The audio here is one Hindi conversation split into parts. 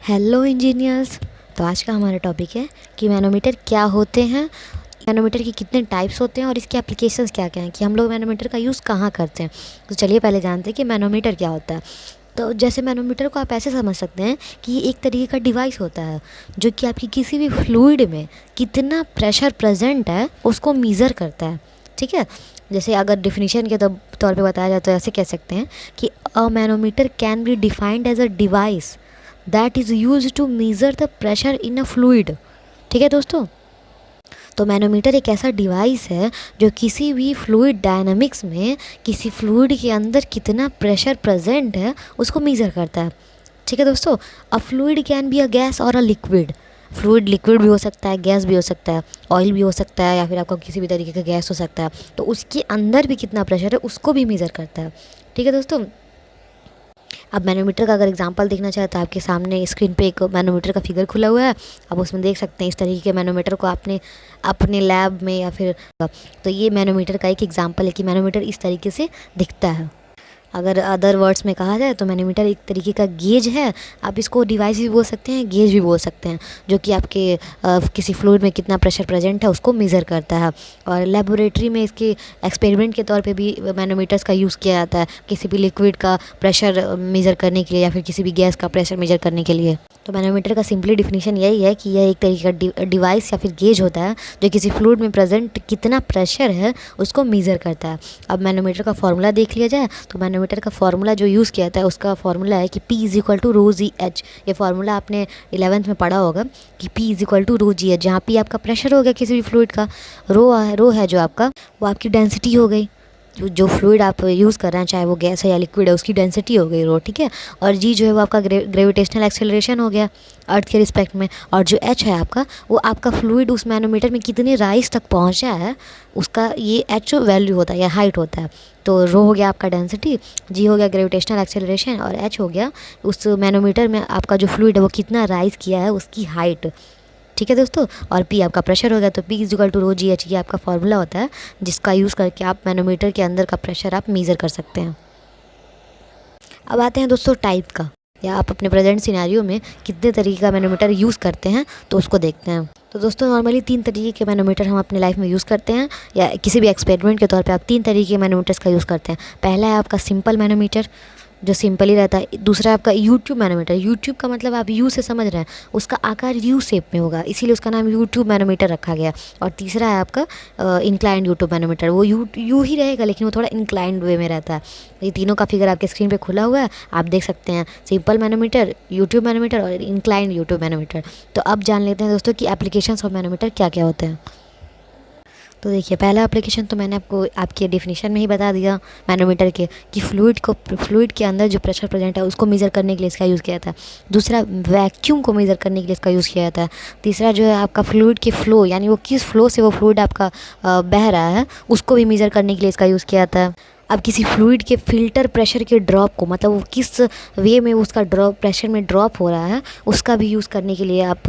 Hello engineers. तो आज का हमारा टॉपिक है कि मैनोमीटर क्या होते हैं, मैनोमीटर के कितने टाइप्स होते हैं और इसके एप्लीकेशंस क्या क्या हैं, कि हम लोग मैनोमीटर का यूज़ कहाँ करते हैं। तो चलिए पहले जानते हैं कि मैनोमीटर क्या होता है। तो जैसे मैनोमीटर को आप ऐसे समझ सकते हैं कि ये एक तरीके का डिवाइस होता है जो कि आपकी किसी भी फ्लूइड में कितना प्रेशर प्रेजेंट है उसको मीज़र करता है। ठीक है, जैसे अगर डिफिनीशन के तौर पे बताया जाए तो ऐसे कह सकते हैं कि a manometer can be defined as a device that is use to measure the pressure in a fluid. ठीक है दोस्तों, तो मैनोमीटर एक ऐसा डिवाइस है जो किसी भी फ्लूइड डायनामिक्स में किसी फ्लूइड के अंदर कितना प्रेशर प्रेजेंट है उसको मेज़र करता है। ठीक है दोस्तों, अ fluid can be a gas और अ लिक्विड। फ्लूइड लिक्विड भी हो सकता है, गैस भी हो सकता है, ऑयल भी हो सकता है, या फिर आपका किसी भी तरीके का गैस हो सकता है। तो उसके अंदर भी कितना प्रेशर है उसको भी मेज़र करता है। ठीक है दोस्तों, अब मैनोमीटर का अगर एग्जांपल देखना चाहे तो आपके सामने स्क्रीन पे एक मैनोमीटर का फिगर खुला हुआ है। आप उसमें देख सकते हैं इस तरीके के मैनोमीटर को आपने अपने लैब में या फिर, तो ये मैनोमीटर का एक एग्जांपल है कि मैनोमीटर इस तरीके से दिखता है। अगर अदर वर्ड्स में कहा जाए तो मैनोमीटर एक तरीके का गेज है। आप इसको डिवाइस भी बोल सकते हैं, गेज भी बोल सकते हैं, जो कि आपके किसी फ्लूइड में कितना प्रेशर प्रेजेंट है उसको मेज़र करता है। और लेबोरेटरी में इसके एक्सपेरिमेंट के तौर पे भी मैनोमीटर्स का यूज़ किया जाता है, किसी भी लिक्विड का प्रेशर मेज़र करने के लिए या फिर किसी भी गैस का प्रेशर मेज़र करने के लिए। तो मैनोमीटर का सिंपली डिफिनीशन यही है कि यह एक तरीके का डिवाइस या फिर गेज होता है जो किसी फ्लूइड में प्रेजेंट कितना प्रेशर है उसको मेज़र करता है। अब मैनोमीटर का फॉर्मूला देख लिया जाए तो मैनोमीटर का फॉर्मूला जो यूज़ किया जाता है उसका फॉर्मूला है कि P is equal to rho g h. ये फार्मूला आपने 11th में पढ़ा होगा कि P is equal to rho g h, जहाँ P आपका प्रेशर हो गया किसी भी फ्लूइड का, रो है जो आपका वो आपकी डेंसिटी हो गई, जो फ्लूइड आप यूज़ कर रहे हैं चाहे वो गैस है या लिक्विड है उसकी डेंसिटी हो गई रो। ठीक है, और जी जो है वो आपका ग्रेविटेशनल एक्सेलरेशन हो गया अर्थ के रिस्पेक्ट में, और जो एच है आपका वो आपका फ्लूइड उस मैनोमीटर में कितने राइज तक पहुंचा है उसका ये एच वैल्यू होता है या हाइट होता है। तो रो हो गया आपका डेंसिटी, जी हो गया ग्रेविटेशनल एक्सेलरेशन, और एच हो गया उस मैनोमीटर में आपका जो फ्लूइड है वो कितना राइज किया है उसकी हाइट। ठीक है दोस्तों, और पी आपका प्रेशर हो गया। तो p is equal to rho g h, ये आपका फार्मूला होता है जिसका यूज़ करके आप मैनोमीटर के अंदर का प्रेशर आप मेज़र कर सकते हैं। अब आते हैं दोस्तों टाइप का, या आप अपने प्रेजेंट सिनेरियो में कितने तरीके का मैनोमीटर यूज़ करते हैं तो उसको देखते हैं। तो दोस्तों नॉर्मली 3 तरीके के मैनोमीटर हम अपने लाइफ में यूज़ करते हैं, या किसी भी एक्सपेरिमेंट के तौर पे आप 3 तरीके के मैनोमीटर्स का यूज़ करते हैं। पहला है आपका सिंपल मैनोमीटर जो सिंपल ही रहता है। दूसरा है आपका यूट्यूब मैनोमीटर। यूट्यूब का मतलब आप यू से समझ रहे हैं, उसका आकार यू शेप में होगा इसीलिए उसका नाम यूट्यूब मैनोमीटर रखा गया। और तीसरा है आपका इंक्लाइंड यूट्यूब मैनोमीटर, वो यू ही रहेगा लेकिन वो थोड़ा इंक्लाइंड वे में रहता है। ये तीनों का फिगर आपके स्क्रीन पे खुला हुआ है, आप देख सकते हैं, सिंपल मैनोमीटर, यूट्यूब मैनोमीटर और इंक्लाइंड यूट्यूब मैनोमीटर। तो अब जान लेते हैं दोस्तों कि एप्लीकेशंस ऑफ मैनोमीटर क्या क्या होते हैं। तो देखिए पहला एप्लीकेशन तो मैंने आपको आपके डेफिनेशन में ही बता दिया मैनोमीटर के, कि फ्लूइड के अंदर जो प्रेशर प्रेजेंट है उसको मेज़र करने के लिए इसका यूज़ किया जाता है। दूसरा वैक्यूम को मेज़र करने के लिए इसका यूज़ किया जाता है। तीसरा जो है आपका फ्लूइड के फ्लो, यानी वो किस फ्लो से वो फ्लूइड आपका बह रहा है उसको भी मेज़र करने के लिए इसका यूज़ किया जाता है। अब किसी फ्लूइड के फिल्टर प्रेशर के ड्रॉप को, मतलब वो किस वे में उसका ड्रॉप प्रेशर में ड्रॉप हो रहा है उसका भी यूज़ करने के लिए आप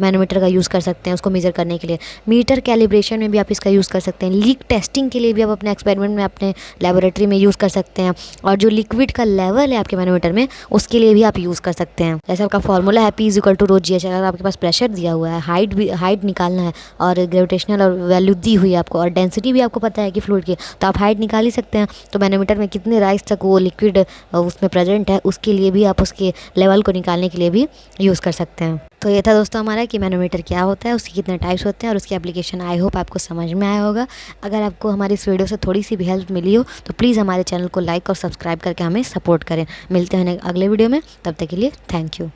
मैनोमीटर का यूज़ कर सकते हैं, उसको मेज़र करने के लिए। मीटर कैलिब्रेशन में भी आप इसका यूज़ कर सकते हैं। लीक टेस्टिंग के लिए भी आप अपने एक्सपेरिमेंट में अपने लेबोरेटरी में यूज़ कर सकते हैं। और जो लिक्विड का लेवल है आपके मैनोमीटर में उसके लिए भी आप यूज़ कर सकते हैं। जैसे आपका फॉर्मूला है P is equal to rho g h. अगर आपके पास प्रेशर दिया हुआ है, हाइट निकालना है और ग्रेविटेशनल और वैल्यू दी हुई है आपको, और डेंसिटी भी आपको पता है कि फ्लूइड की, तो आप हाइट निकाल ही सकते हैं। तो मैनोमीटर में कितने राइज तक वो लिक्विड उसमें प्रेजेंट है उसके लिए भी आप उसके लेवल को निकालने के लिए भी यूज़ कर सकते हैं। तो ये था दोस्तों हमारा कि मैनोमीटर क्या होता है, उसके कितने टाइप्स होते हैं और उसकी एप्लीकेशन। आई होप आपको समझ में आया होगा। अगर आपको हमारी इस वीडियो से थोड़ी सी भी हेल्प मिली हो तो प्लीज़ हमारे चैनल को लाइक और सब्सक्राइब करके हमें सपोर्ट करें। मिलते हैं अगले वीडियो में, तब तक के लिए थैंक यू।